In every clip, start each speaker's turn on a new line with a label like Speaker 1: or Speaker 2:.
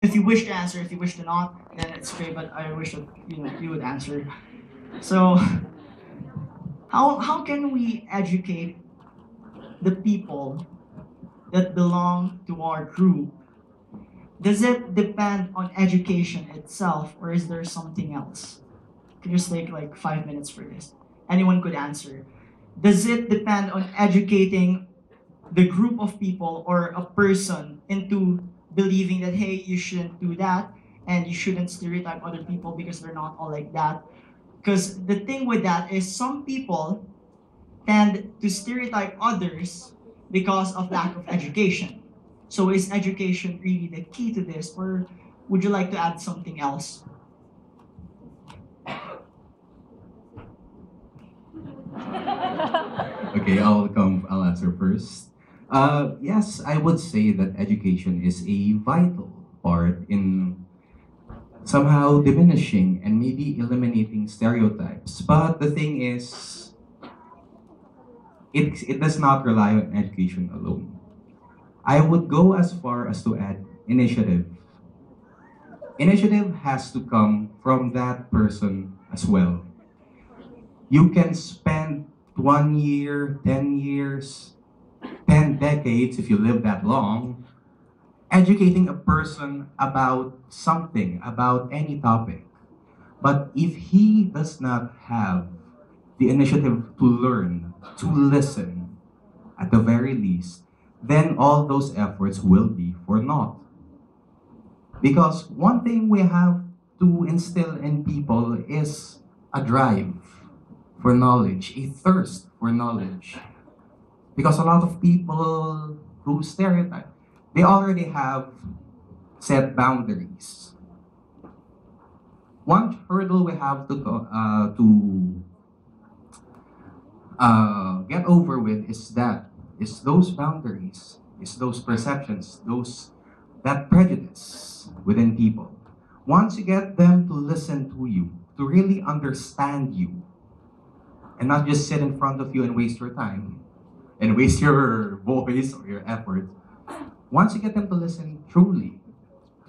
Speaker 1: If you wish to answer, if you wish to not, then it's okay. But I wish that you would answer. So, how can we educate the people that belong to our group? Does it depend on education itself, or is there something else? Could just take like 5 minutes for this. Anyone could answer. Does it depend on educating the group of people or a person into believing that, hey, you shouldn't do that and you shouldn't stereotype other people because they're not all like that? Because the thing with that is some people tend to stereotype others because of lack of education. So is education really the key to this, or would you like to add something else?
Speaker 2: Okay, I'll answer first. Yes, I would say that education is a vital part in somehow diminishing and maybe eliminating stereotypes. But the thing is, it does not rely on education alone. I would go as far as to add initiative. Initiative has to come from that person as well. You can spend 1 year, 10 years, 10 decades, if you live that long, educating a person about something, about any topic. But if he does not have the initiative to learn, to listen, at the very least, then all those efforts will be for naught. Because one thing we have to instill in people is a drive for knowledge, a thirst for knowledge. Because a lot of people who stereotype, they already have set boundaries. One hurdle we have to get over with is those boundaries, is those perceptions, those that prejudice within people. Once you get them to listen to you, to really understand you, and not just sit in front of you and waste your time and waste your voice or your effort. Once you get them to listen truly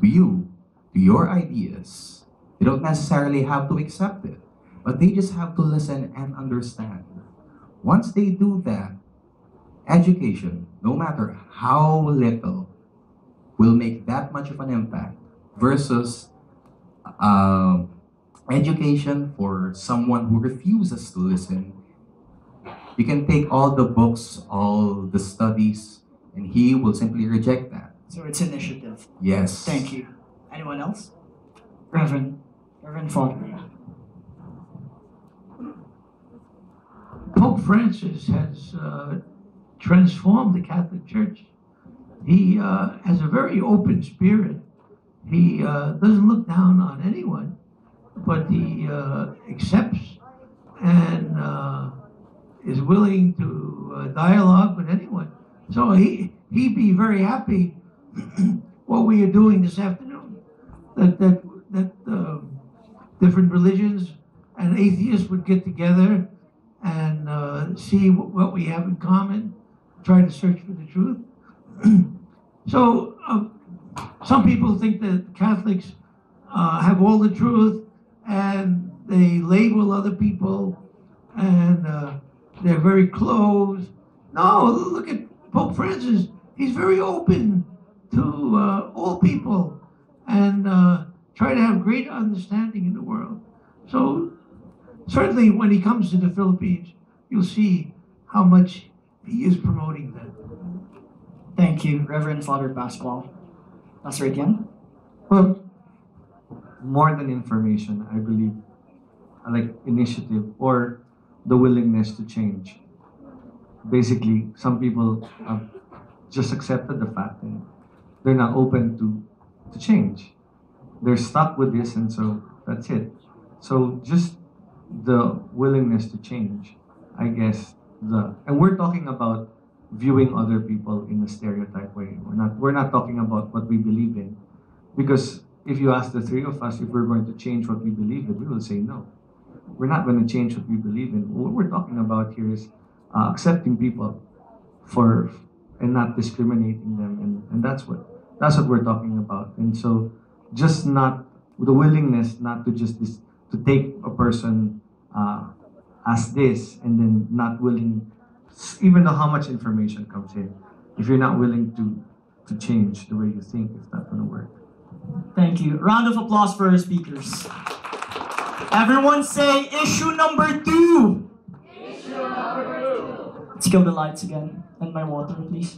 Speaker 2: to you, to your ideas, they don't necessarily have to accept it, but they just have to listen and understand. Once they do that, education, no matter how little, will make that much of an impact versus uh, education for someone who refuses to listen. You can take all the books, all the studies, and he will simply reject that.
Speaker 1: So it's initiative.
Speaker 2: Yes.
Speaker 1: Thank you. Anyone else? Reverend. Reverend Father.
Speaker 3: Pope Francis has transformed the Catholic Church. He has a very open spirit. He doesn't look down on anyone, but he accepts and is willing to dialogue with anyone. So he'd be very happy what we are doing this afternoon. That different religions and atheists would get together and see what we have in common, try to search for the truth. So some people think that Catholics have all the truth and they label other people and they're very closed. No, look at Pope Francis. He's very open to all people and try to have great understanding in the world. So certainly when he comes to the Philippines, you'll see how much he is promoting that.
Speaker 1: Thank you, Reverend Father Pascual. Pastor Etienne?
Speaker 4: Well, more than information, I believe, like initiative or the willingness to change. Basically, some people have just accepted the fact and they're not open to change. They're stuck with this, and so that's it. So just the willingness to change, I guess. And we're talking about viewing other people in a stereotype way. We're not talking about what we believe in, because if you ask the three of us if we're going to change what we believe in, we will say no. We're not going to change what we believe in. What we're talking about here is accepting people for and not discriminating them, and That's what we're talking about. And so, just not the willingness not to just to take a person as this, and then not willing, even though how much information comes in, if you're not willing to change the way you think, it's not going to work.
Speaker 1: Thank you. Round of applause for our speakers. Everyone say issue number 2. Issue number 2. Let's kill the lights again. And my water, please.